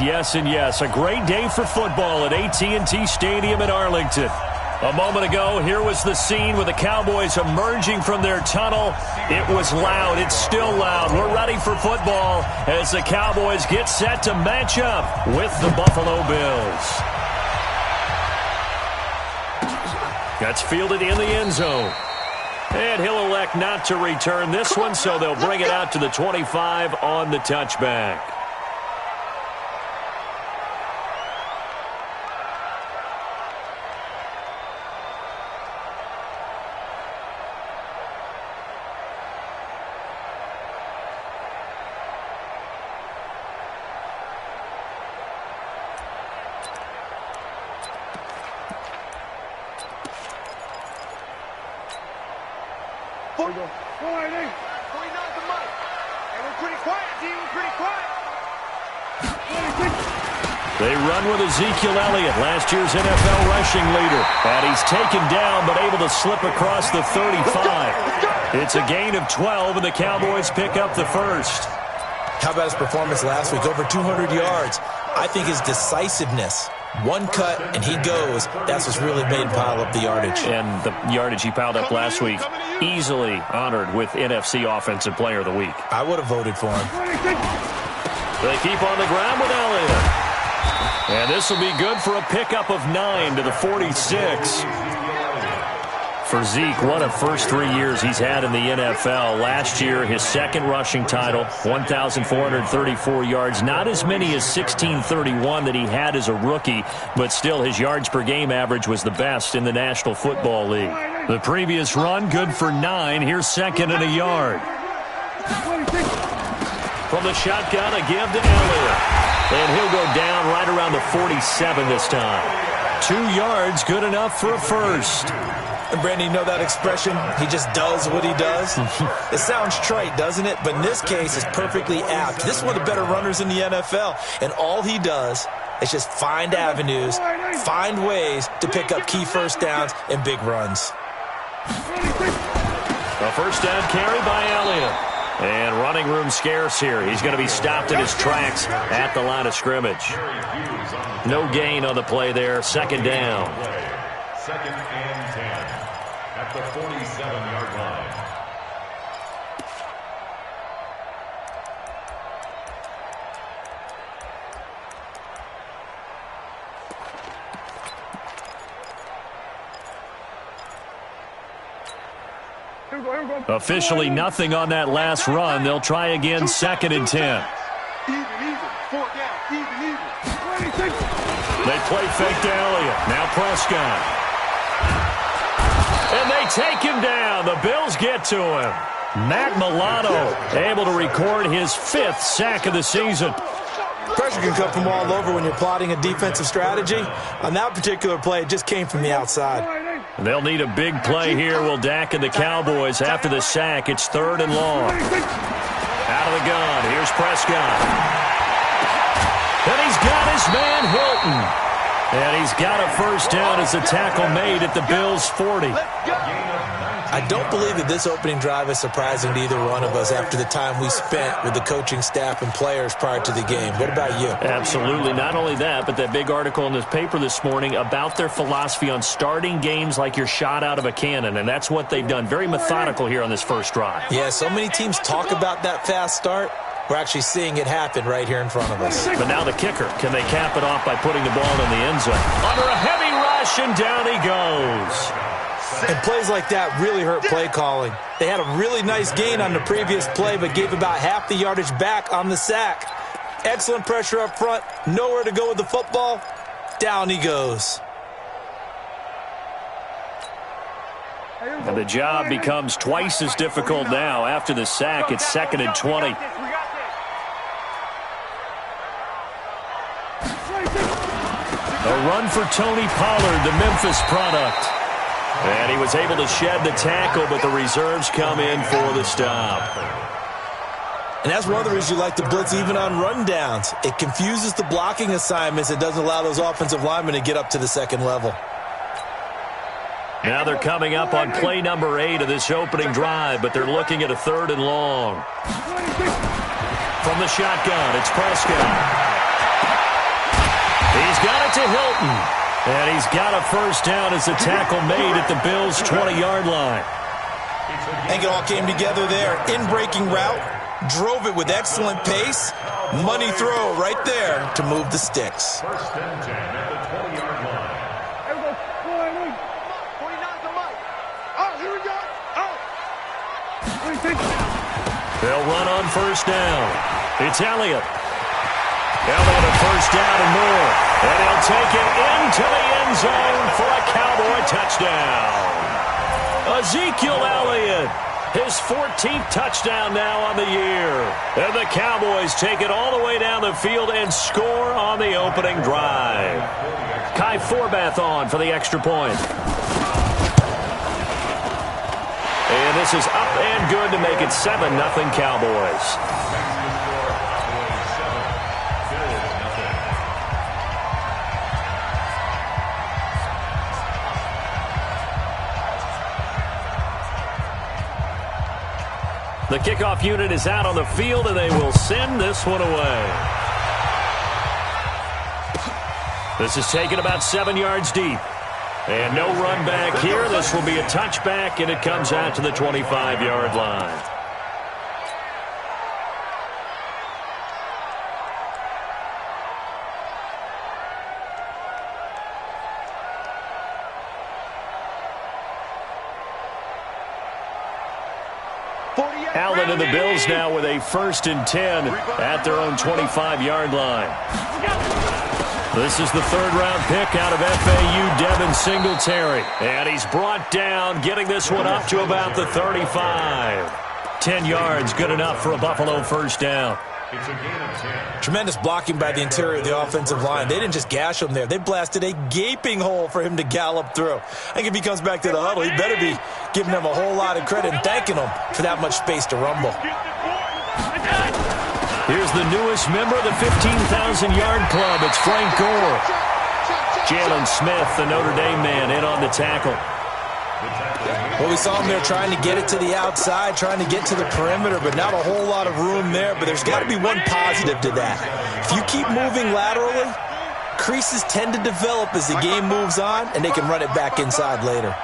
Yes and yes, a great day for football at AT&T Stadium in Arlington. A moment ago, here was the scene with the Cowboys emerging from their tunnel. It was loud. It's still loud. We're ready for football as the Cowboys get set to match up with the Buffalo Bills. That's fielded in the end zone. And he'll elect not to return this one, so they'll bring it out to the 25 on the touchback. They run with Ezekiel Elliott, last year's NFL rushing leader. And he's taken down, but able to slip across the 35. It's a gain of 12, and the Cowboys pick up the first. How about his performance last week? Over 200 yards. I think his decisiveness. One cut, and he goes. That's what's really made him pile up the yardage. And the yardage he piled up last week, easily honored with NFC Offensive Player of the Week. I would have voted for him. They keep on the ground with Elliott. And this will be good for a pickup of 9 to the 46. For Zeke, what a first 3 years he's had in the NFL. Last year, his second rushing title, 1,434 yards. Not as many as 1,631 that he had as a rookie, but still his yards per game average was the best in the National Football League. The previous run, good for 9. Here's second and a yard. From the shotgun, a give to Elliott. And he'll go down right around the 47 this time. 2 yards, good enough for a first. And Brandon, you know that expression? He just does what he does? It sounds trite, doesn't it? But in this case, it's perfectly apt. This is one of the better runners in the NFL. And all he does is just find avenues, find ways to pick up key first downs and big runs. A first down carry by Elliott. And running room scarce here. He's going to be stopped in his tracks at the line of scrimmage. No gain on the play there. Second down. Second and 10 at the 47-yard line. Officially nothing on that last run. They'll try again, second and 10. They play fake to Elliott. Now Prescott. And they take him down. The Bills get to him. Matt Milano able to record his 5th sack of the season. Pressure can come from all over when you're plotting a defensive strategy. On that particular play, it just came from the outside. They'll need a big play here. Will Dak and the Cowboys after the sack. It's 3rd and long. Out of the gun. Here's Prescott. And he's got his man Hilton. And he's got a first down as the tackle made at the Bills' 40. I don't believe that this opening drive is surprising to either one of us after the time we spent with the coaching staff and players prior to the game. What about you? Absolutely. Not only that, but that big article in the paper this morning about their philosophy on starting games like you're shot out of a cannon, and that's what they've done. Very methodical here on this first drive. Yeah, so many teams talk about that fast start. We're actually seeing it happen right here in front of us. But now the kicker. Can they cap it off by putting the ball in the end zone? Under a heavy rush, and down he goes. And plays like that really hurt play calling. They had a really nice gain on the previous play, but gave about half the yardage back on the sack. Excellent pressure up front. Nowhere to go with the football. Down he goes. And the job becomes twice as difficult now. After the sack, it's 2nd and 20. A run for Tony Pollard, the Memphis product. And he was able to shed the tackle, but the reserves come in for the stop. And that's one of the reasons you like to blitz even on rundowns. It confuses the blocking assignments. It doesn't allow those offensive linemen to get up to the second level. Now they're coming up on play number 8 of this opening drive, but they're looking at a 3rd and long. From the shotgun, it's Prescott. to Hilton. And he's got a first down as the tackle made at the Bills' 20-yard line. I think it all came together there. In-breaking route, drove it with excellent pace. Money throw right there to move the sticks. First and 10 at the 20-yard line. They'll run on first down. It's Elliott. They'll have a first down and more. And he'll take it into the end zone for a Cowboy touchdown. Ezekiel Elliott, his 14th touchdown now on the year. And the Cowboys take it all the way down the field and score on the opening drive. Kai Forbath on for the extra point. And this is up and good to make it 7-0 Cowboys. The kickoff unit is out on the field, and they will send this one away. This is taken about 7 yards deep. And no run back here. This will be a touchback, and it comes out to the 25-yard line. Allen and the Bills now with a 1st and 10 at their own 25-yard line. This is the third-round pick out of FAU, Devin Singletary. And he's brought down, getting this one up to about the 35. 10 yards, good enough for a Buffalo first down. It's a gain of 10. Tremendous blocking by the interior of the offensive line. They didn't just gash him there. They blasted a gaping hole for him to gallop through. I think if he comes back to the huddle, he better be giving them a whole lot of credit and thanking them for that much space to rumble. Here's the newest member of the 15,000-yard club. It's Frank Gore. Jalen Smith, the Notre Dame man, in on the tackle. Well, we saw him there trying to get it to the outside, trying to get to the perimeter, but not a whole lot of room there. But there's got to be one positive to that. If you keep moving laterally, creases tend to develop as the game moves on, and they can run it back inside later.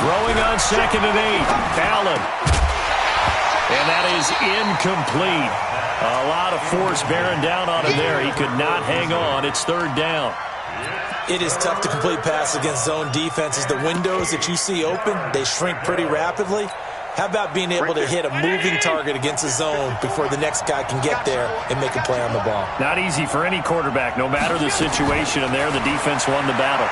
Throwing on 2nd and 8. Allen. And that is incomplete. A lot of force bearing down on him there. He could not hang on. It's 3rd down. It is tough to complete passes against zone defenses. The windows that you see open, they shrink pretty rapidly. How about being able to hit a moving target against a zone before the next guy can get there and make a play on the ball? Not easy for any quarterback, no matter the situation, and there the defense won the battle.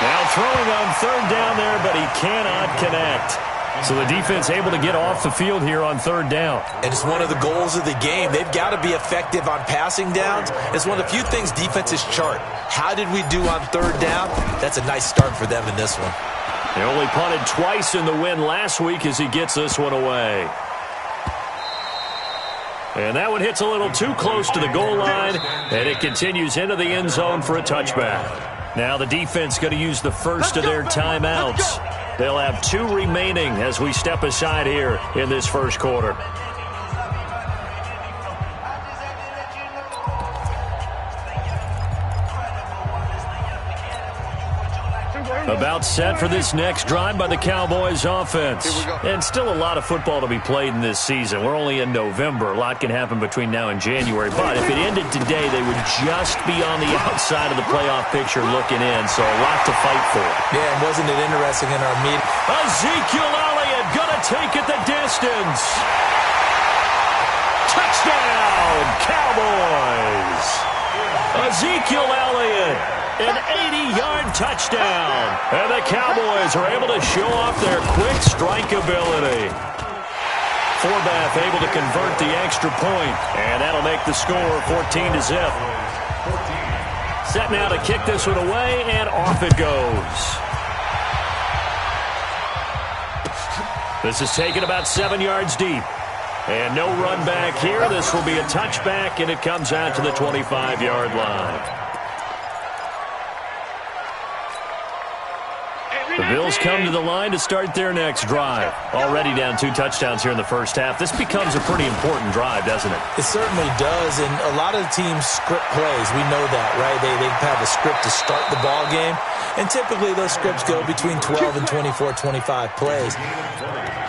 Now throwing on 3rd down there, but he cannot connect. So the defense able to get off the field here on 3rd down. And it's one of the goals of the game. They've got to be effective on passing downs. It's one of the few things defenses chart. How did we do on 3rd down? That's a nice start for them in this one. They only punted twice in the win last week as he gets this one away. And that one hits a little too close to the goal line, and it continues into the end zone for a touchback. Now the defense going to use the first of their timeouts. They'll have 2 remaining as we step aside here in this first quarter. About set for this next drive by the Cowboys offense. And still a lot of football to be played in this season. We're only in November. A lot can happen between now and January. But if it ended today, they would just be on the outside of the playoff picture looking in. So a lot to fight for. Yeah, and wasn't it interesting in our meeting? Ezekiel Elliott gonna take it the distance. Touchdown, Cowboys. Ezekiel Elliott. An 80-yard touchdown. And the Cowboys are able to show off their quick strike ability. Forbath able to convert the extra point. And that'll make the score 14-0. Set now to kick this one away, and off it goes. This is taken about 7 yards deep. And no run back here. This will be a touchback, and it comes out to the 25-yard line. The Bills come to the line to start their next drive. Already down 2 touchdowns here in the first half. This becomes a pretty important drive, doesn't it? It certainly does, and a lot of the teams script plays. We know that, right? They have a script to start the ball game, and typically those scripts go between 12 and 24, 25 plays.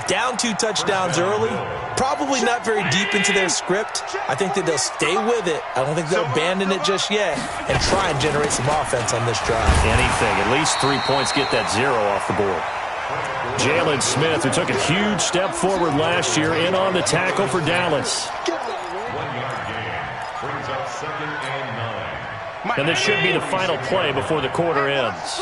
Down 2 touchdowns early, probably not very deep into their script. I think that they'll stay with it. I don't think they'll abandon it just yet and try and generate some offense on this drive. Anything. At least 3 points, get that 0 off the board. Jalen Smith, who took a huge step forward last year, in on the tackle for Dallas. 1-yard gain. Brings up 2nd and 9. And this should be the final play before the quarter ends.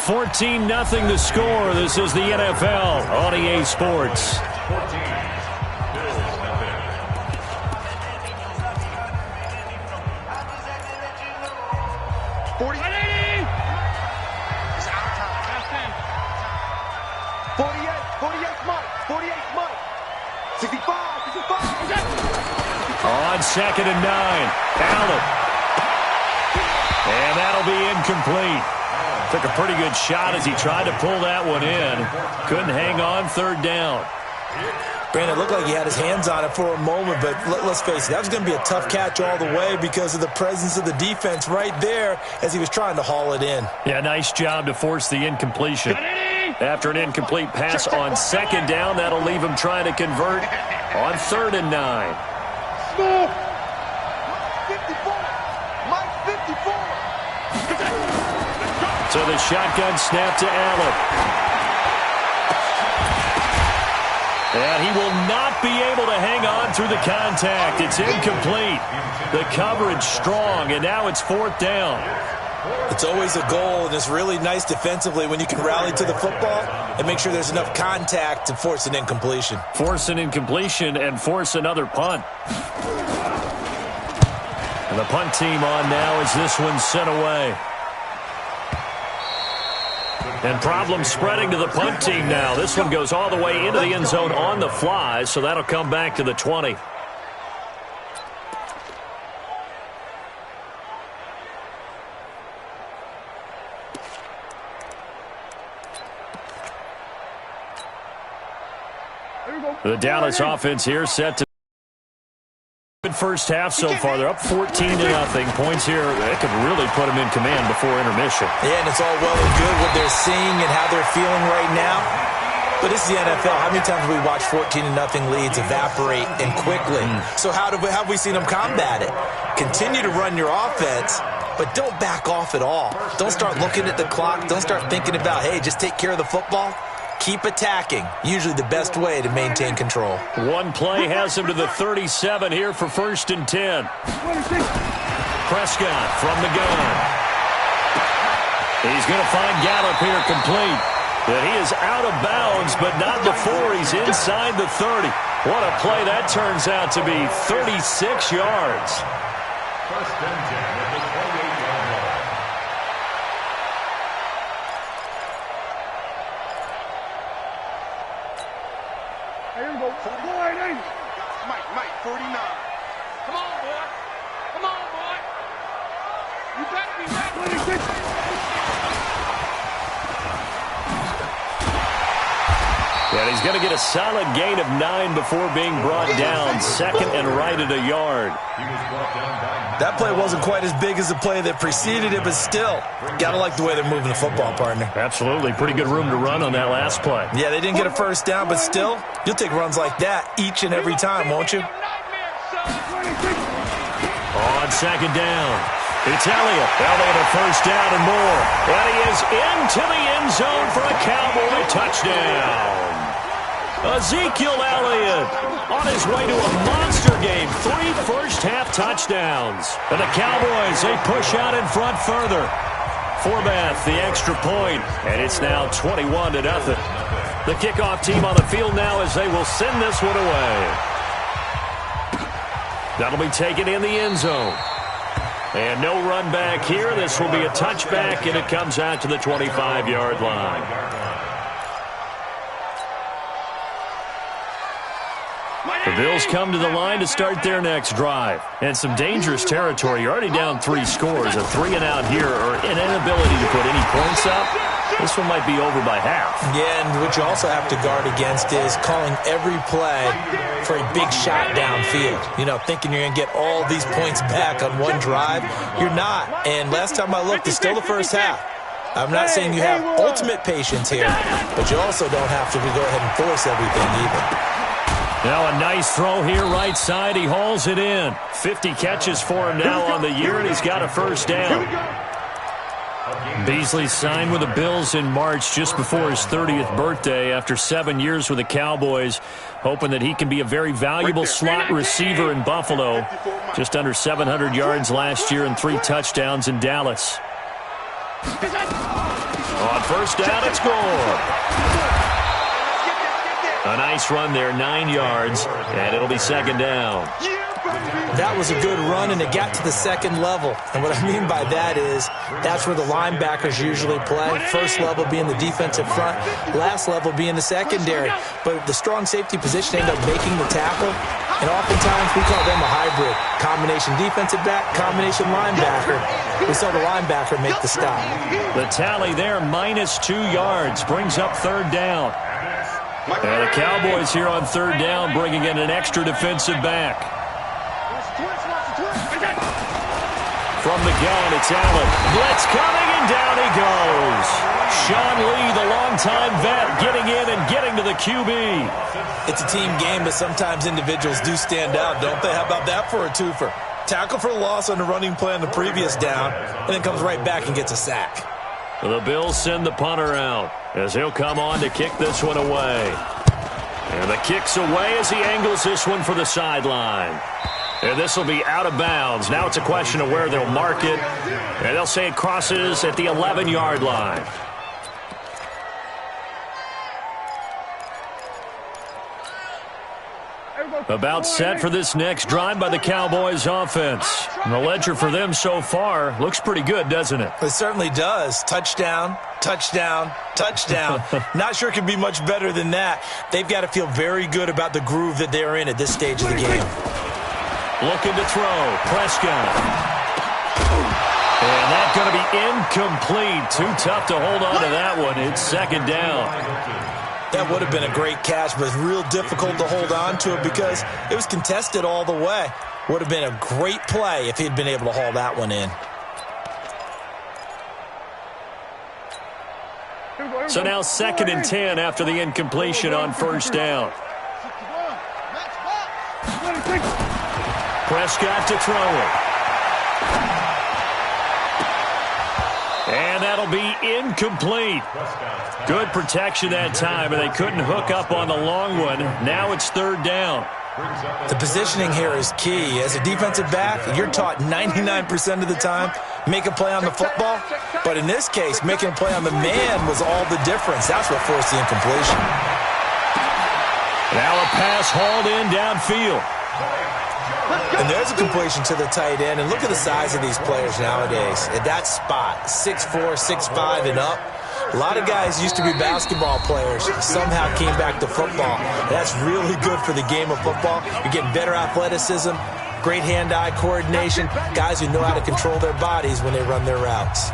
14-0 the score. This is the NFL on EA Sports. 14. Bills nothing. On 2nd and 9, Allen. And that'll be incomplete. Took a pretty good shot as he tried to pull that one in. Couldn't hang on 3rd down. Brandon, it looked like he had his hands on it for a moment, but let's face it, that was going to be a tough catch all the way because of the presence of the defense right there as he was trying to haul it in. Yeah, nice job to force the incompletion. After an incomplete pass on 2nd down, that'll leave him trying to convert on 3rd and 9. So the shotgun snap to Allen. And he will not be able to hang on through the contact. It's incomplete. The coverage strong, and now it's 4th down. It's always a goal, and it's really nice defensively when you can rally to the football and make sure there's enough contact to force an incompletion. Force an incompletion and force another punt. And the punt team on now as this one's sent away. And problem spreading to the punt team now. This one goes all the way into the end zone on the fly, so that'll come back to the 20. The Dallas offense here set to good first half so far. They're up 14-0. Points here, that could really put them in command before intermission. Yeah, and it's all well and good what they're seeing and how they're feeling right now. But this is the NFL. How many times have we watched 14-0 leads evaporate and quickly? So how have we seen them combat it? Continue to run your offense, but don't back off at all. Don't start looking at the clock. Don't start thinking about, hey, just take care of the football. Keep attacking. Usually the best way to maintain control. One play has him to the 37 here for 1st and 10. Prescott from the gun. He's going to find Gallup here complete. But he is out of bounds, but not before he's inside the 30. What a play that turns out to be. 36 yards. 1st and 10 at the 28-yard line. Mike, 49. Come on, boy. Come on, boy. You better be ready. And he's going to get a solid gain of 9 before being brought down. 2nd and right at a yard. He was brought down by 9. That play wasn't quite as big as the play that preceded it, but still, got to like the way they're moving the football, partner. Absolutely. Pretty good room to run on that last play. Yeah, they didn't get a 1st down, but still, you'll take runs like that each and every time, won't you? On 2nd down, it's Elliott. Now they have a 1st down and more. And he is into the end zone for a Cowboy touchdown. Ezekiel Elliott on his way to a monster game. 3 first-half touchdowns. And the Cowboys, they push out in front further. Forbath, the extra point, and it's now 21-0. The kickoff team on the field now as they will send this one away. That'll be taken in the end zone. And no run back here. This will be a touchback, and it comes out to the 25-yard line. The Bills come to the line to start their next drive. And some dangerous territory. You're already down 3 scores. A 3-and-out here or an inability to put any points up. This one might be over by half. Yeah, and what you also have to guard against is calling every play for a big shot downfield. You know, thinking you're going to get all these points back on one drive. You're not. And last time I looked, it's still the first half. I'm not saying you have ultimate patience here, but you also don't have to go ahead and force everything either. Now a nice throw here right side. He hauls it in. 50 catches for him now on the year, and he's got a first down. Beasley signed with the Bills in March just before his 30th birthday after 7 years with the Cowboys, hoping that he can be a very valuable slot receiver in Buffalo. Just under 700 yards last year and 3 touchdowns in Dallas. On first down, it's good. A nice run there, 9 yards, and it'll be second down. That was a good run, and it got to the second level. And what I mean by that is that's where the linebackers usually play. First level being the defensive front, last level being the secondary. But the strong safety position ended up making the tackle, and oftentimes we call them a hybrid. Combination defensive back, combination linebacker. We saw the linebacker make the stop. The tally there, -2 yards, brings up third down. And the Cowboys here on third down bringing in an extra defensive back. From the gun, it's Allen. Blitz coming, and down he goes. Sean Lee, the longtime vet, getting in and getting to the QB. It's a team game, but sometimes individuals do stand out, don't they? How about that for a twofer? Tackle for loss on the running play on the previous down, and then comes right back and gets a sack. The Bills send the punter out as he'll come on to kick this one away. And the kick's away as he angles this one for the sideline. And this will be out of bounds. Now it's a question of where they'll mark it. And they'll say it crosses at the 11-yard line. About set for this next drive by the Cowboys offense. And the ledger for them so far looks pretty good, doesn't it? It certainly does. Touchdown, touchdown, touchdown. Not sure it could be much better than that. They've got to feel very good about the groove that they're in at this stage of the game. Looking to throw. Prescott. And that's going to be incomplete. Too tough to hold on to that one. It's second down. That would have been a great catch, but it's real difficult to hold on to it because it was contested all the way. Would have been a great play if he'd been able to haul that one in. So now 2nd and 10 after the incompletion on first down. Prescott to throw it. And that'll be incomplete. Good protection that time, and they couldn't hook up on the long one. Now it's third down. The positioning here is key. As a defensive back, you're taught 99% of the time, make a play on the football. But in this case, making a play on the man was all the difference. That's what forced the incompletion. Now a pass hauled in downfield. And there's a completion to the tight end. And look at the size of these players nowadays. At that spot, 6'4", 6'5", and up. A lot of guys used to be basketball players, somehow came back to football. That's really good for the game of football. You're getting better athleticism, great hand-eye coordination, guys who know how to control their bodies when they run their routes.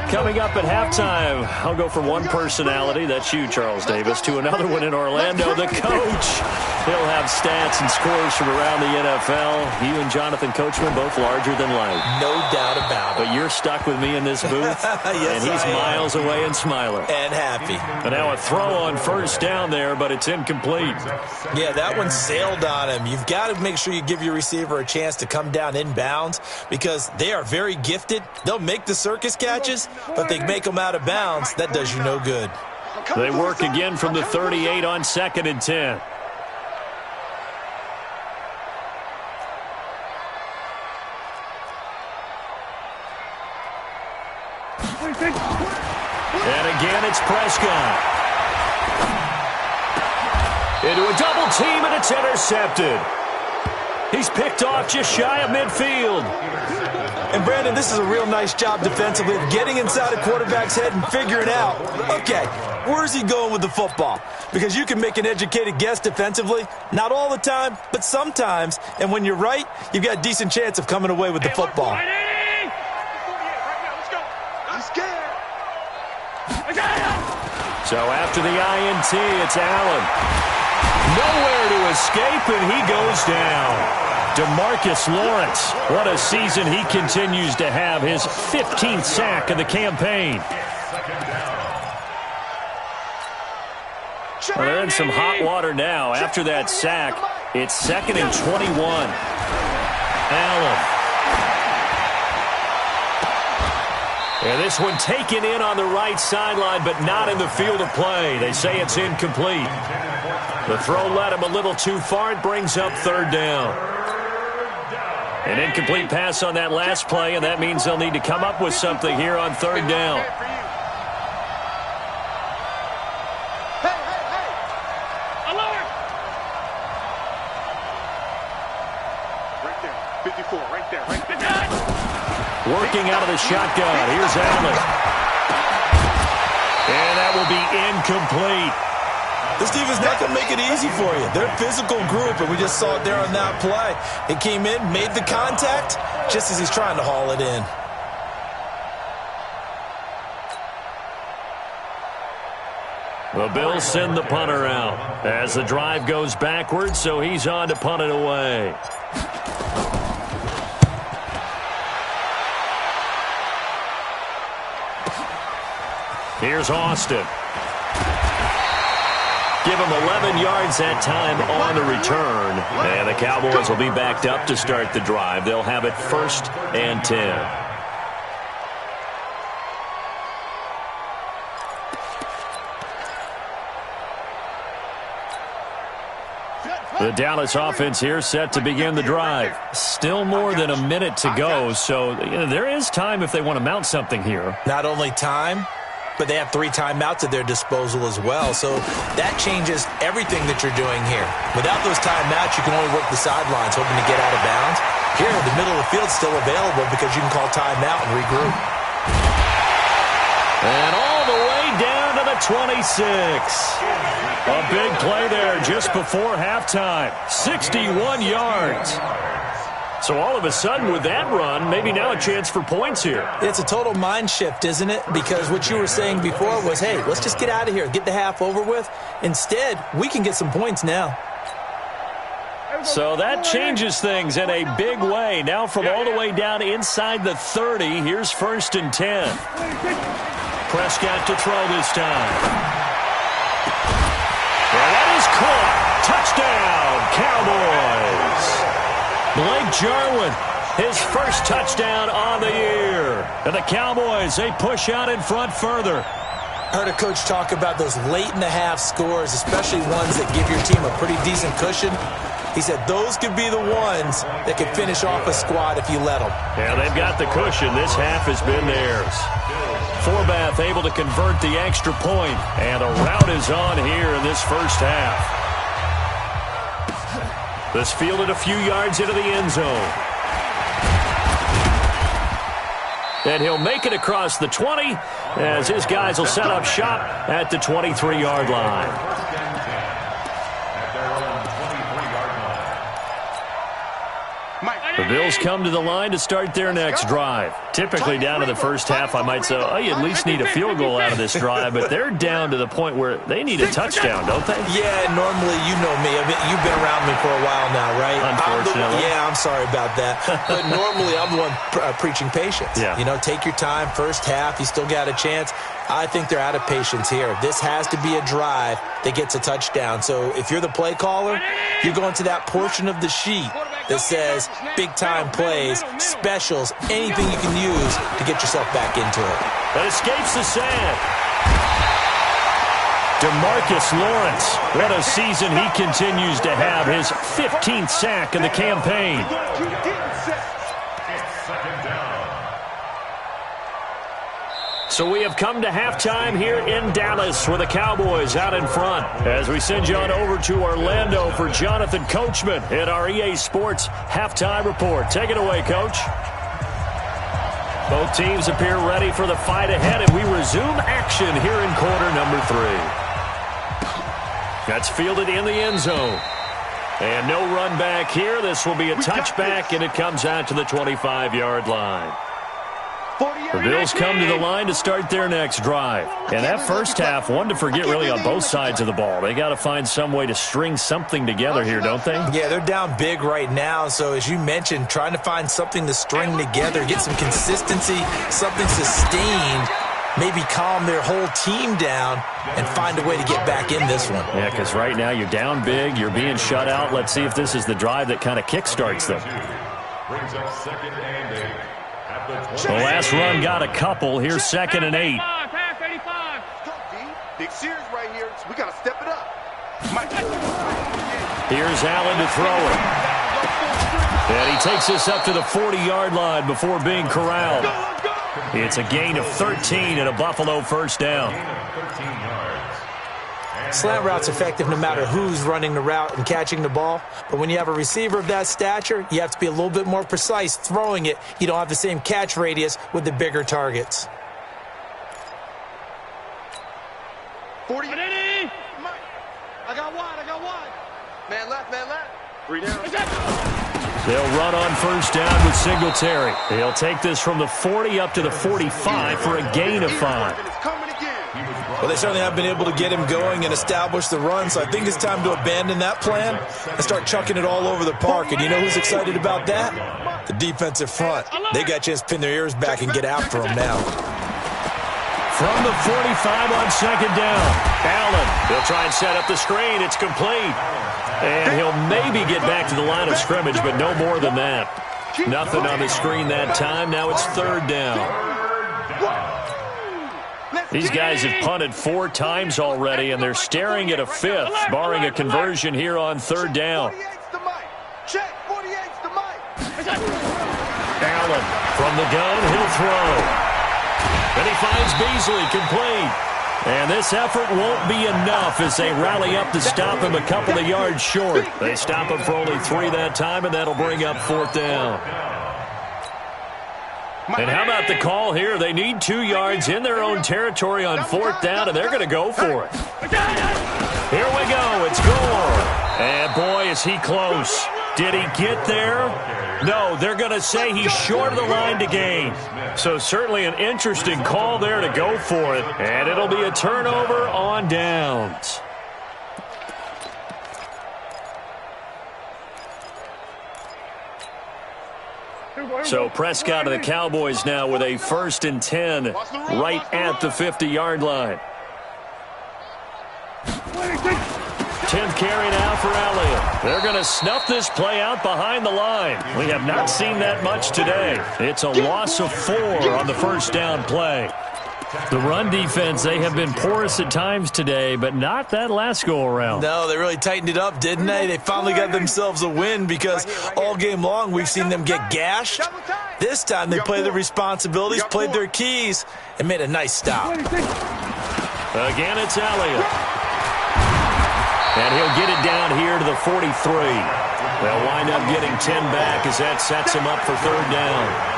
Coming up at halftime, I'll go from one personality, that's you, Charles Davis, to another one in Orlando, the coach. He'll have stats and scores from around the NFL. You and Jonathan Coachman, both larger than life. No doubt about it. But you're stuck with me in this booth, yes, and he's miles away and smiling. And happy. And now a throw on first down there, but it's incomplete. Yeah, that one sailed on him. You've got to make sure you give your receiver a chance to come down inbounds because they are very gifted. They'll make the circus catches, but they make them out of bounds. That does you no good. They work again from the 38 on 2nd and 10. And again, it's Prescott. Into a double team, and it's intercepted. He's picked off just shy of midfield. And, Brandon, this is a real nice job defensively of getting inside a quarterback's head and figuring out, okay, where's he going with the football? Because you can make an educated guess defensively. Not all the time, but sometimes. And when you're right, you've got a decent chance of coming away with the football. So after the INT, it's Allen. Nowhere to escape, and he goes down. DeMarcus Lawrence, what a season he continues to have, his 15th sack of the campaign. Well, they're in some hot water now. After that sack, it's 2nd and 21. Allen. And this one taken in on the right sideline, but not in the field of play. They say it's incomplete. The throw led him a little too far. It brings up 3rd down. An incomplete pass on that last play, and that means they'll need to come up with something here on 3rd down. Working out of the shotgun. Here's Allen. And that will be incomplete. This defense not going to make it easy for you. They're a physical group, and we just saw it there on that play. It came in, made the contact, just as he's trying to haul it in. The Bills send the punter out as the drive goes backwards, so he's on to punt it away. Here's Austin. Give him 11 yards that time on the return. And the Cowboys will be backed up to start the drive. They'll have it 1st and 10. The Dallas offense here set to begin the drive. Still more than a minute to go, so there is time if they want to mount something here. Not only time, but they have 3 timeouts at their disposal as well. So that changes everything that you're doing here. Without those timeouts, you can only work the sidelines, hoping to get out of bounds. Here, the middle of the field's still available because you can call timeout and regroup. And all the way down to the 26. A big play there just before halftime. 61 yards. So all of a sudden with that run, maybe now a chance for points here. It's a total mind shift, isn't it? Because what you were saying before was, hey, let's just get out of here, get the half over with. Instead, we can get some points now. So that changes things in a big way. Now from all the way down inside the 30, here's 1st and 10. Prescott to throw this time. And that is caught. Touchdown, Cowboys. Blake Jarwin, his first touchdown on the year. And the Cowboys, they push out in front further. I heard a coach talk about those late-in-the-half scores, especially ones that give your team a pretty decent cushion. He said those could be the ones that could finish off a squad if you let them. Yeah, they've got the cushion. This half has been theirs. Forbath able to convert the extra point, and a rout is on here in this first half. This fielded a few yards into the end zone. And he'll make it across the 20 as his guys will set up shop at the 23-yard line. The Bills come to the line to start their next drive. Typically down to the first half, I might say, oh, you at least need a field goal out of this drive, but they're down to the point where they need a touchdown, don't they? Yeah, normally, you know me. You've been around me for a while now, right? Unfortunately. I'm sorry about that. But normally, I'm the one preaching patience. Yeah. You know, take your time. First half, you still got a chance. I think they're out of patience here. This has to be a drive that gets a touchdown. So if you're the play caller, you're going to that portion of the sheet that says big-time plays, specials, anything you can use to get yourself back into it. That escapes the sand. DeMarcus Lawrence, what a season he continues to have, his 15th sack of the campaign. So we have come to halftime here in Dallas with the Cowboys out in front. As we send you on over to Orlando for Jonathan Coachman in our EA Sports Halftime Report. Take it away, Coach. Both teams appear ready for the fight ahead, and we resume action here in quarter number 3. That's fielded in the end zone. And no run back here. This will be a touchback, and it comes out to the 25-yard line. The Bills come to the line to start their next drive. And that first half, one to forget really on both sides of the ball. They got to find some way to string something together here, don't they? Yeah, they're down big right now. So as you mentioned, trying to find something to string together, get some consistency, something sustained, maybe calm their whole team down and find a way to get back in this one. Yeah, because right now you're down big, you're being shut out. Let's see if this is the drive that kind of kickstarts them. Brings up 2nd and 8. The last run got a couple. Here's 2nd and 8. Big Sears right here, so we got to step it up. Here's Allen to throw it. And he takes this up to the 40-yard line before being corralled. It's a gain of 13 and a Buffalo first down. Slant route's effective no matter who's running the route and catching the ball. But when you have a receiver of that stature, you have to be a little bit more precise throwing it. You don't have the same catch radius with the bigger targets. 40. I got wide. Man left. 3 down. They'll run on first down with Singletary. He'll take this from the 40 up to the 45 for a gain of 5. Well, they certainly have been able to get him going and establish the run, so I think it's time to abandon that plan and start chucking it all over the park. And you know who's excited about that? The defensive front. They got a chance to pin their ears back and get after him now. From the 45 on 2nd down, Allen. He'll try and set up the screen. It's complete. And he'll maybe get back to the line of scrimmage, but no more than that. Nothing on the screen that time. Now it's 3rd down. These guys have punted 4 times already, and they're staring at a 5th, barring a conversion here on 3rd down. Allen from the gun, he'll throw. And he finds Beasley complete. And this effort won't be enough as they rally up to stop him a couple of yards short. They stop him for only 3 that time, and that'll bring up 4th down. And how about the call here? They need 2 yards in their own territory on 4th down, and they're going to go for it. Here we go. It's Gore. And, boy, is he close. Did he get there? No, they're going to say he's short of the line to gain. So certainly an interesting call there to go for it. And it'll be a turnover on downs. So Prescott and the Cowboys now with a 1st and 10 right at the 50-yard line. 10th carry now for Elliott. They're going to snuff this play out behind the line. We have not seen that much today. It's a loss of 4 on the first down play. The run defense, they have been porous at times today, but not that last go-around. No, they really tightened it up, didn't they? They finally got themselves a win because all game long we've seen them get gashed. This time they played their responsibilities, played their keys, and made a nice stop. Again, it's Elliott. And he'll get it down here to the 43. They'll wind up getting 10 back as that sets him up for 3rd down.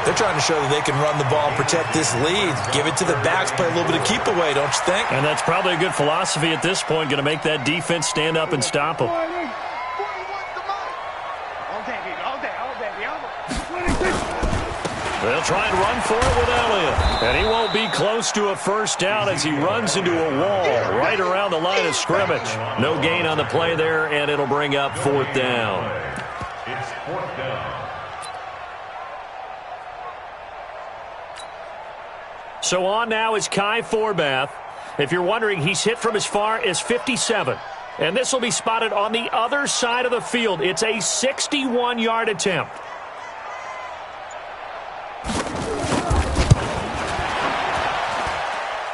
They're trying to show that they can run the ball and protect this lead. Give it to the backs, play a little bit of keep away, don't you think? And that's probably a good philosophy at this point, going to make that defense stand up and stop them. They'll try and run for it with Elliott. And he won't be close to a first down as he runs into a wall right around the line of scrimmage. No gain on the play there, and it'll bring up 4th down. It's 4th down. So on now is Kai Forbath. If you're wondering, he's hit from as far as 57. And this will be spotted on the other side of the field. It's a 61-yard attempt.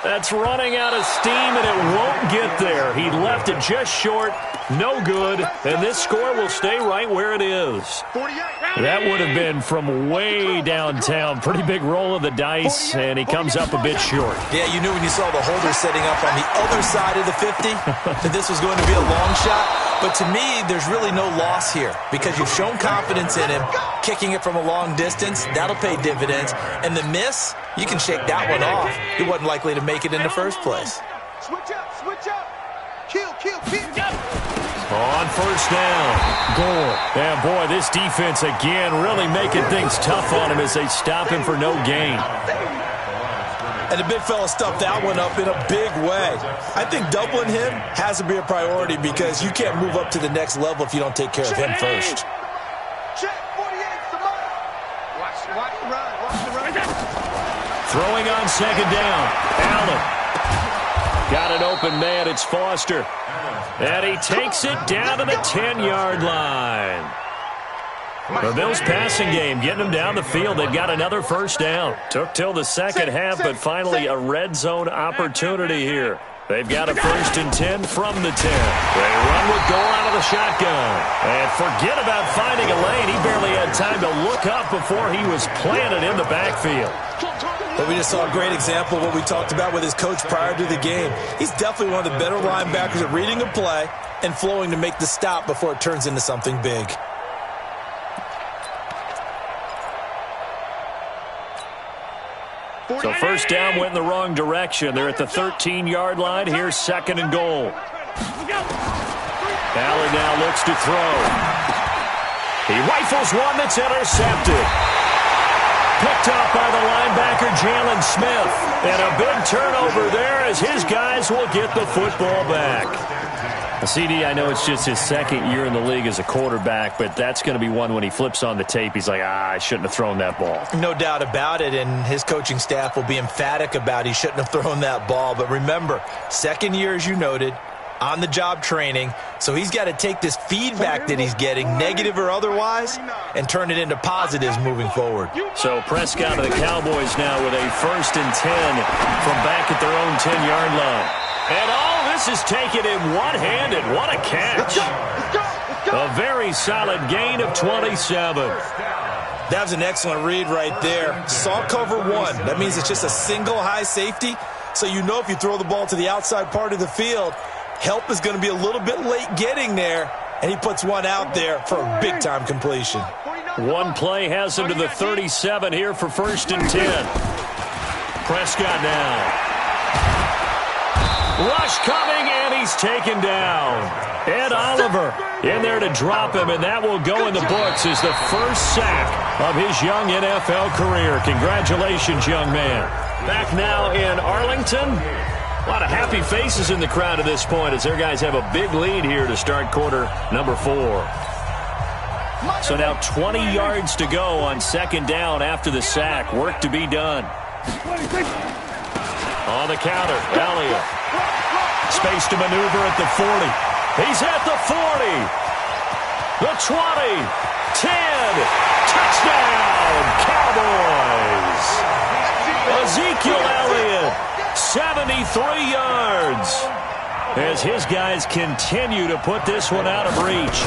That's running out of steam, and it won't get there. He left it just short. No good, and this score will stay right where it is. That would have been from way downtown. Pretty big roll of the dice, and he comes up a bit short. Yeah, you knew when you saw the holder setting up on the other side of the 50 that this was going to be a long shot. But to me, there's really no loss here because you've shown confidence in him. Kicking it from a long distance, that'll pay dividends. And the miss, you can shake that one off. He wasn't likely to make it in the first place. Switch up, switch up. Kill, kill, kill. On first down, Gore. And boy, this defense again really making things tough on him as they stop him for no gain. And the big fella stuffed that one up in a big way. I think doubling him has to be a priority because you can't move up to the next level if you don't take care of him first. Check, 48, Samara. Watch the run, watch the run. Throwing on second down, Allen. Got an open man, it's Foster. And he takes it down to the 10-yard line. The Bills' passing game getting them down the field. They've got another first down. Took till the second half, but finally a red zone opportunity here. They've got a 1st and 10 from the 10. They run with Gore out of the shotgun. And forget about finding a lane. He barely had time to look up before he was planted in the backfield. But we just saw a great example of what we talked about with his coach prior to the game. He's definitely one of the better linebackers at reading a play and flowing to make the stop before it turns into something big. So first down went in the wrong direction. They're at the 13-yard line. Here's 2nd and goal. Allen now looks to throw. He rifles one that's intercepted. Picked up by the linebacker, Jalen Smith. And a big turnover there as his guys will get the football back. CD, I know it's just his 2nd year in the league as a quarterback, but that's going to be one when he flips on the tape. He's like, I shouldn't have thrown that ball. No doubt about it, and his coaching staff will be emphatic about he shouldn't have thrown that ball. But remember, 2nd year, as you noted, on-the-job training, so he's got to take this feedback that he's getting, negative or otherwise, and turn it into positives moving forward. So Prescott of the Cowboys now with a 1st and 10 from back at their own 10-yard line. And all this is taken in one-handed. What a catch. A very solid gain of 27. That was an excellent read right there. Saw cover one. That means it's just a single high safety. So you know if you throw the ball to the outside part of the field, help is going to be a little bit late getting there. And he puts one out there for a big-time completion. One play has him to the 37 here for 1st and 10. Prescott now. Rush coming, and he's taken down. Ed Oliver in there to drop him, and that will go in the books as the first sack of his young NFL career. Congratulations, young man. Back now in Arlington. A lot of happy faces in the crowd at this point as their guys have a big lead here to start quarter number 4. So now 20 yards to go on 2nd down after the sack. Work to be done. On the counter, Elliott. Space to maneuver at the 40. He's at the 40. The 20. 10. Touchdown, Cowboys. Ezekiel Elliott, 73 yards. As his guys continue to put this one out of reach.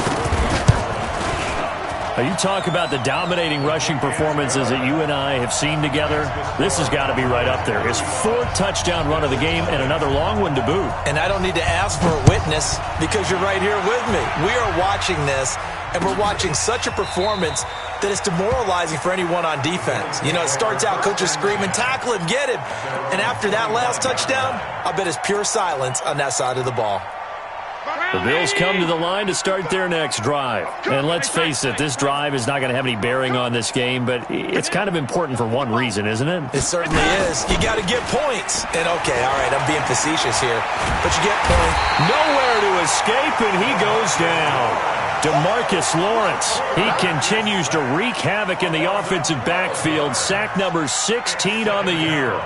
You talk about the dominating rushing performances that you and I have seen together. This has got to be right up there. His 4th touchdown run of the game and another long one to boot. And I don't need to ask for a witness because you're right here with me. We are watching this, and we're watching such a performance that it's demoralizing for anyone on defense. You know, it starts out coaches screaming, tackle him, get him. And after that last touchdown, I bet it's pure silence on that side of the ball. The Bills come to the line to start their next drive. And let's face it, this drive is not going to have any bearing on this game, but it's kind of important for one reason, isn't it? It certainly is. You got to get points. And, okay, all right, I'm being facetious here, but you get points. Nowhere to escape, and he goes down. DeMarcus Lawrence, he continues to wreak havoc in the offensive backfield. Sack number 16 on the year.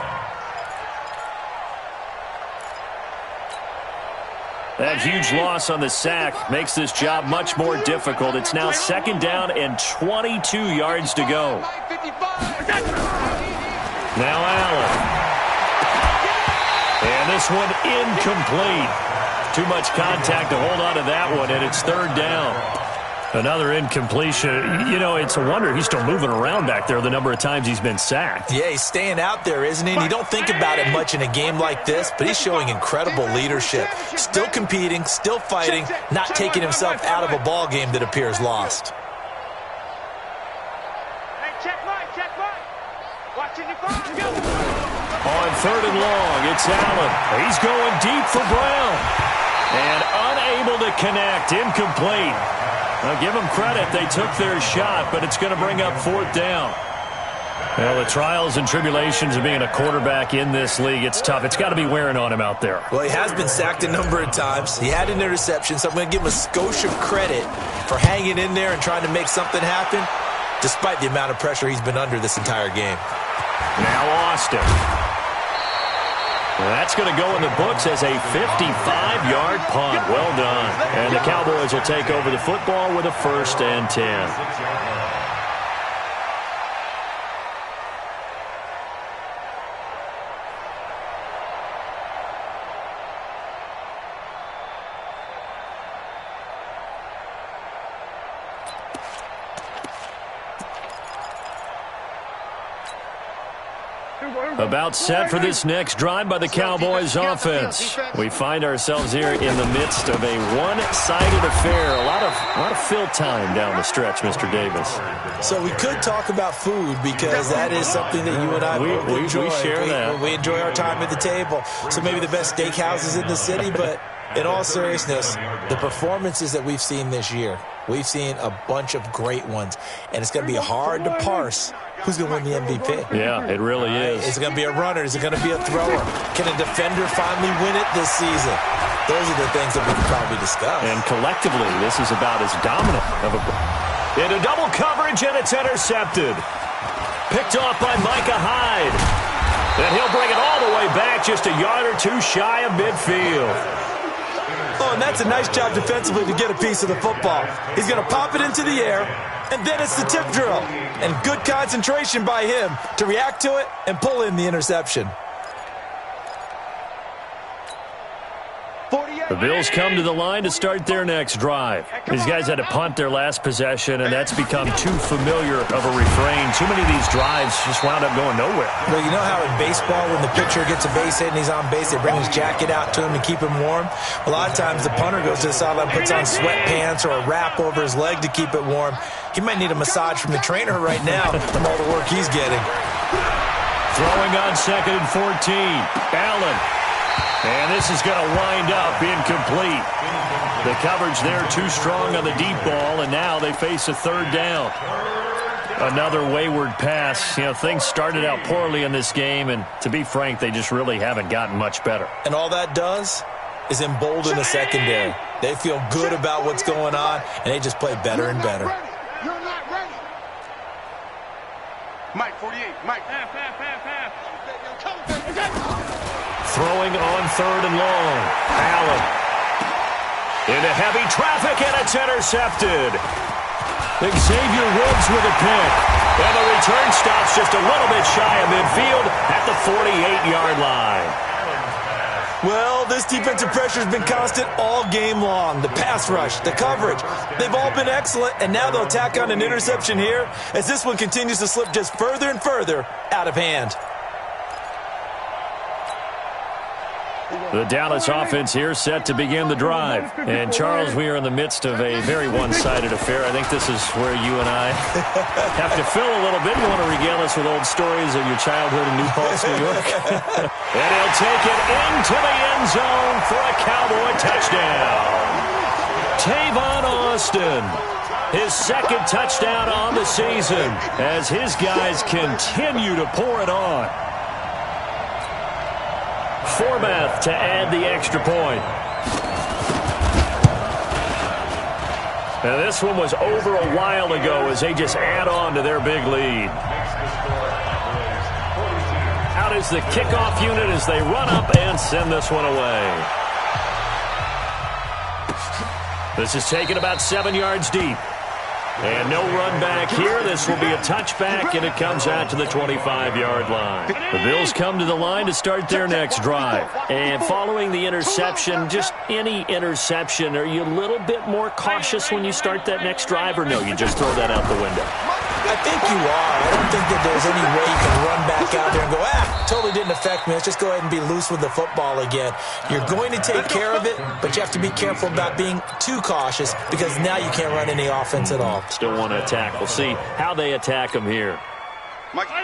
That huge loss on the sack makes this job much more difficult. It's now 2nd down and 22 yards to go. Now Allen. And this one incomplete. Too much contact to hold on to that one, and it's third down. Another incompletion. You know, it's a wonder he's still moving around back there the number of times he's been sacked. Yeah, he's staying out there, isn't he? And you don't think about it much in a game like this, but he's showing incredible leadership. Still competing, still fighting, not taking himself out of a ball game that appears lost. On third and long, it's Allen. He's going deep for Brown. And unable to connect. Incomplete. Now, give them credit. They took their shot, but it's going to bring up fourth down. Well, the trials and tribulations of being a quarterback in this league, it's tough. It's got to be wearing on him out there. Well, he has been sacked a number of times. He had an interception, so I'm going to give him a skosh of credit for hanging in there and trying to make something happen, despite the amount of pressure he's been under this entire game. Now Austin. That's going to go in the books as a 55-yard punt. Well done. And the Cowboys will take over the football with a 1st and 10. About set for this next drive by the Cowboys offense. We find ourselves here in the midst of a one-sided affair. A lot of fill time down the stretch, Mr. Davis. So we could talk about food because that is something that you and I both enjoy. We share that. We enjoy our time at the table. So maybe the best steakhouses in the city, but in all seriousness, the performances that we've seen this year, we've seen a bunch of great ones, and it's going to be hard to parse who's going to win the MVP. Yeah, it really is. Is it going to be a runner? Is it going to be a thrower? Can a defender finally win it this season? Those are the things that we can probably discuss. And collectively, this is about as dominant of a... Into double coverage, and it's intercepted. Picked off by Micah Hyde. And he'll bring it all the way back, just a yard or two shy of midfield. Oh, and that's a nice job defensively to get a piece of the football. He's going to pop it into the air, and then it's the tip drill. And good concentration by him to react to it and pull in the interception. The Bills come to the line to start their next drive. These guys had to punt their last possession, and that's become too familiar of a refrain. Too many of these drives just wound up going nowhere. Well, you know how in baseball when the pitcher gets a base hit and he's on base, they bring his jacket out to him to keep him warm? A lot of times the punter goes to the sideline, puts on sweatpants or a wrap over his leg to keep it warm. He might need a massage from the trainer right now from all the work he's getting. Throwing on 2nd and 14. Allen. And this is going to wind up incomplete. The coverage there too strong on the deep ball, and now they face a third down. Another wayward pass. You know, things started out poorly in this game, and to be frank, they just really haven't gotten much better. And all that does is embolden the secondary. They feel good about what's going on, and they just play better and better. You're not ready. Mike, 48. Mike. Half. Throwing on 3rd and long. Allen. Into heavy traffic, and it's intercepted. Xavier Woods with a pick. And the return stops just a little bit shy of midfield at the 48-yard line. Well, this defensive pressure has been constant all game long. The pass rush, the coverage, they've all been excellent, and now they'll tack on an interception here as this one continues to slip just further and further out of hand. The Dallas offense here set to begin the drive. And, Charles, we are in the midst of a very one-sided affair. I think this is where you and I have to fill a little bit. You want to regale us with old stories of your childhood in New Paltz, New York? And he'll take it into the end zone for a Cowboy touchdown. Tavon Austin, his 2nd touchdown on the season as his guys continue to pour it on. Forbath to add the extra point. Now this one was over a while ago as they just add on to their big lead. Out is the kickoff unit as they run up and send this one away. This is taken about 7 yards deep. And no run back here. This will be a touchback, and it comes out to the 25-yard line. The Bills come to the line to start their next drive. And following the interception, just any interception, are you a little bit more cautious when you start that next drive, or no, you just throw that out the window? I think you are. I don't think that there's any way you can run back out there and go, totally didn't affect me. Let's just go ahead and be loose with the football again. You're going to take care of it, but you have to be careful about being too cautious because now you can't run any offense at all. Still want to attack. We'll see how they attack them here.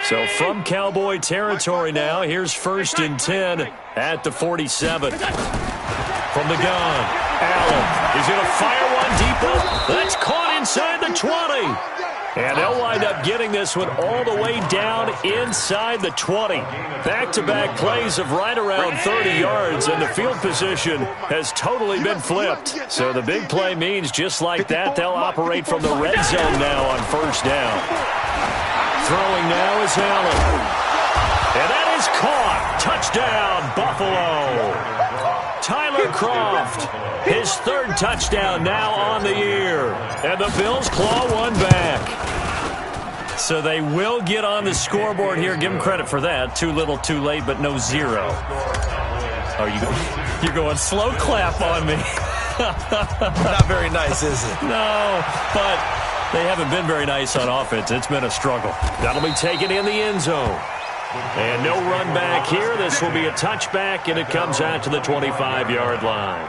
So from Cowboy territory now, here's 1st and 10 at the 47. From the gun, Allen. He's going to fire one deep up. That's caught inside the 20. And they'll wind up getting this one all the way down inside the 20. Back-to-back plays of right around 30 yards, and the field position has totally been flipped. So the big play means just like that, they'll operate from the red zone now on 1st down. Throwing now is Allen. And that is caught. Touchdown, Buffalo. Tyler Kroft, his 3rd touchdown now on the year. And the Bills claw one back. So they will get on the scoreboard here. Give them credit for that. Too little, too late, but no 0. Oh, you're going slow clap on me. Not very nice, is it? No, but they haven't been very nice on offense. It's been a struggle. That'll be taken in the end zone. And no run back here. This will be a touchback, and it comes out to the 25-yard line.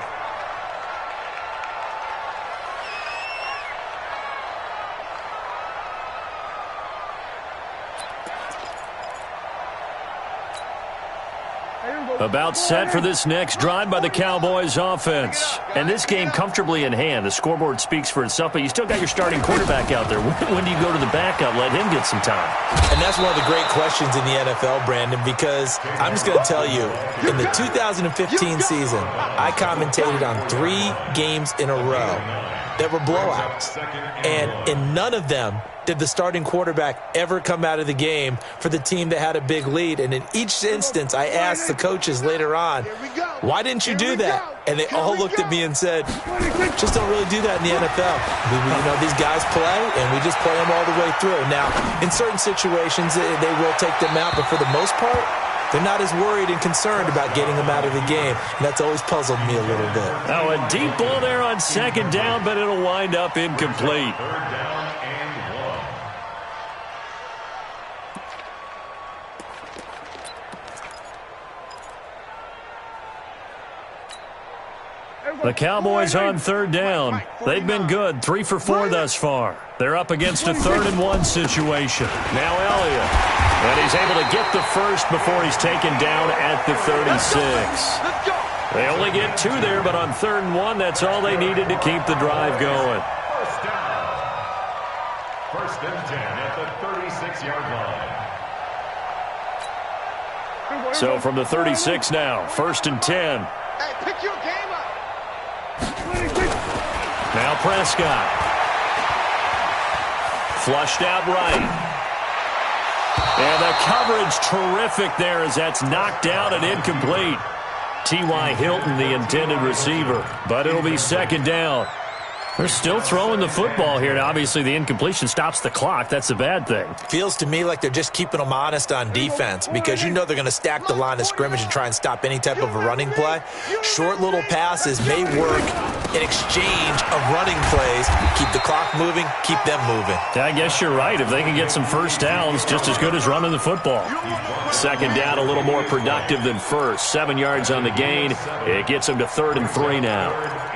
About set for this next drive by the Cowboys offense. And this game comfortably in hand. The scoreboard speaks for itself, but you still got your starting quarterback out there. When do you go to the backup? Let him get some time. And that's one of the great questions in the NFL, Brandon, because I'm just going to tell you, in the 2015 season, I commentated on 3 games in a row that were blowouts. And in none of them did the starting quarterback ever come out of the game for the team that had a big lead. And in each instance, I asked the coaches later on, why didn't you do that? And they all looked at me and said, just don't really do that in the NFL. These guys play, and we just play them all the way through. Now, in certain situations, they will take them out, but for the most part, they're not as worried and concerned about getting them out of the game. And that's always puzzled me a little bit. Now, a deep ball there on 2nd down, but it'll wind up incomplete. The Cowboys on 3rd down. They've been good, 3 for 4 thus far. They're up against a 3rd and 1 situation. Now Elliott. And he's able to get the first before he's taken down at the 36. They only get 2 there, but on 3rd and 1, that's all they needed to keep the drive going. 1st and 10 at the 36-yard line. So from the 36 now, 1st and 10. Hey, pick your game up. Now Prescott. Flushed out right. And the coverage terrific there as that's knocked down and incomplete. T.Y. Hilton, the intended receiver. But it'll be 2nd down. They're still throwing the football here. Now, obviously, the incompletion stops the clock. That's a bad thing. Feels to me like they're just keeping them honest on defense because they're going to stack the line of scrimmage and try and stop any type of a running play. Short little passes may work in exchange of running plays. Keep the clock moving, keep them moving. I guess you're right. If they can get some first downs, just as good as running the football. 2nd down, a little more productive than 1st. 7 yards on the gain. It gets them to 3rd and 3 now.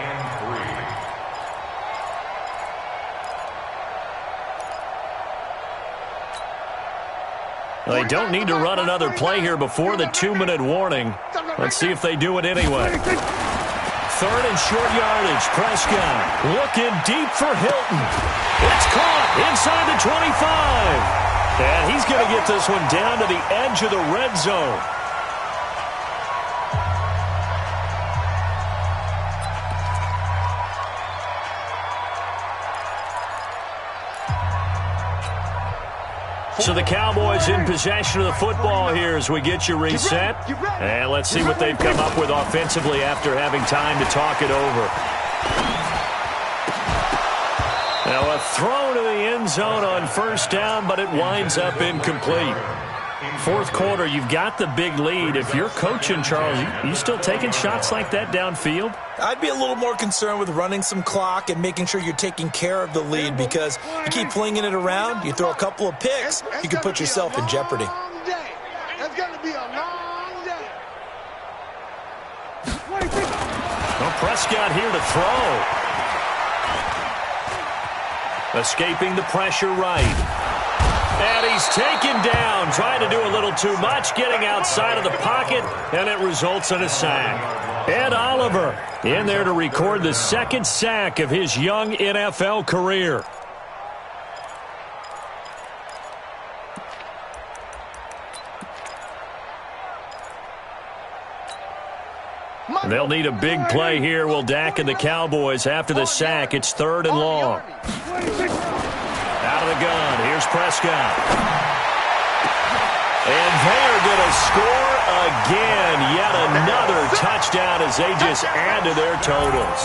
They don't need to run another play here before the 2-minute warning. Let's see if they do it anyway. 3rd and short yardage. Prescott looking deep for Hilton. It's caught inside the 25. And he's going to get this one down to the edge of the red zone. So the Cowboys in possession of the football here as we get you reset. And let's see what they've come up with offensively after having time to talk it over. Now a throw to the end zone on first down, but it winds up incomplete. Fourth quarter, you've got the big lead. If you're coaching, Charles, you still taking shots like that downfield? I'd be a little more concerned with running some clock and making sure you're taking care of the lead, because you keep flinging it around, you throw a couple of picks, you can put yourself in jeopardy. It's going to be a long day. Well, Prescott here to throw. Escaping the pressure right. And he's taken down, trying to do a little too much, getting outside of the pocket, and it results in a sack. Ed Oliver in there to record the second sack of his young NFL career. They'll need a big play here, will Dak and the Cowboys. After the sack, it's 3rd and long. Out of the gun, here's Prescott. And they're going to score again. Yet another touchdown as they just add to their totals.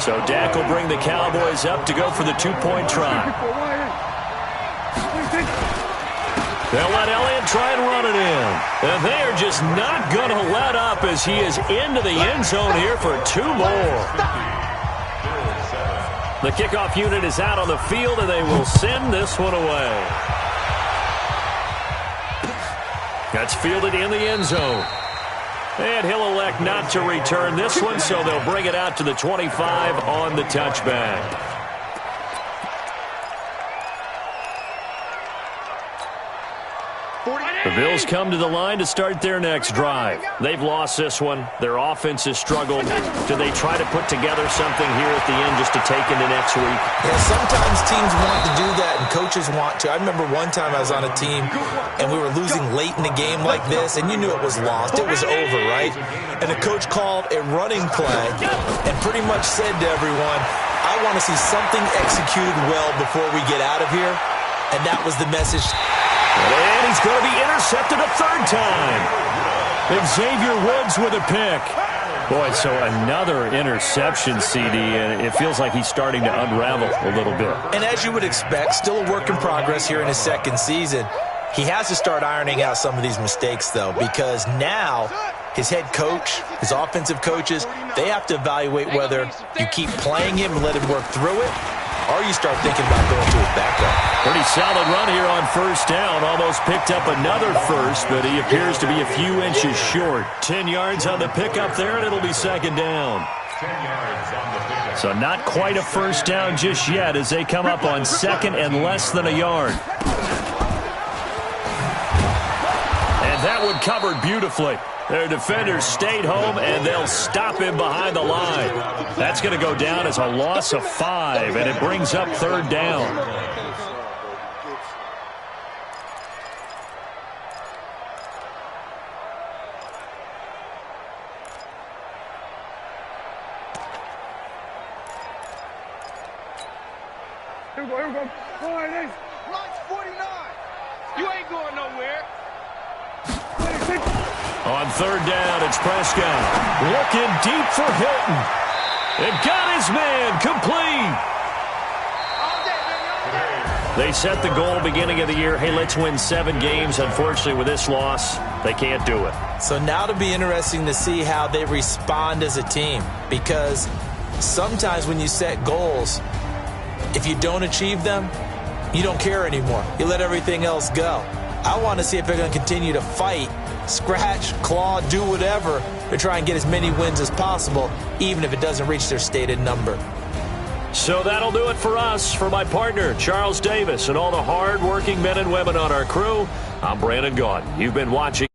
So Dak will bring the Cowboys up to go for the 2-point try. They'll let Elliott try and run it in. And they are just not going to let up as he is into the end zone here for 2 more. The kickoff unit is out on the field, and they will send this one away. That's fielded in the end zone. And he'll elect not to return this one, so they'll bring it out to the 25 on the touchback. The Bills come to the line to start their next drive. They've lost this one. Their offense has struggled. Do they try to put together something here at the end just to take into next week? Yeah, sometimes teams want to do that and coaches want to. I remember one time I was on a team and we were losing late in the game like this, and you knew it was lost. It was over, right? And the coach called a running play and pretty much said to everyone, I want to see something executed well before we get out of here. And that was the message. And he's going to be intercepted a 3rd time. Xavier Woods with a pick. Boy, so another interception, CD, and it feels like he's starting to unravel a little bit. And as you would expect, still a work in progress here in his 2nd season. He has to start ironing out some of these mistakes, though, because now his head coach, his offensive coaches, they have to evaluate whether you keep playing him and let him work through it, or you start thinking about going to his backup. Pretty solid run here on first down. Almost picked up another first, but he appears to be a few inches short. 10 yards on the pickup there, and it'll be 2nd down. 10 yards on the pickup. So not quite a first down just yet as they come up on 2nd and less than a yard. And that one covered beautifully. Their defenders stayed home, and they'll stop him behind the line. That's going to go down as a loss of 5, and it brings up 3rd down. Here we go. Launch 49. You ain't going nowhere. On 3rd down, it's Prescott. Looking deep for Hilton. And got his man complete. They set the goal beginning of the year. Hey, let's win 7 games. Unfortunately, with this loss, they can't do it. So now it'll be interesting to see how they respond as a team, because sometimes when you set goals, if you don't achieve them, you don't care anymore. You let everything else go. I want to see if they're going to continue to fight, scratch, claw, do whatever to try and get as many wins as possible, even if it doesn't reach their stated number. So that'll do it for us. For my partner, Charles Davis, and all the hard-working men and women on our crew, I'm Brandon Gaudin. You've been watching.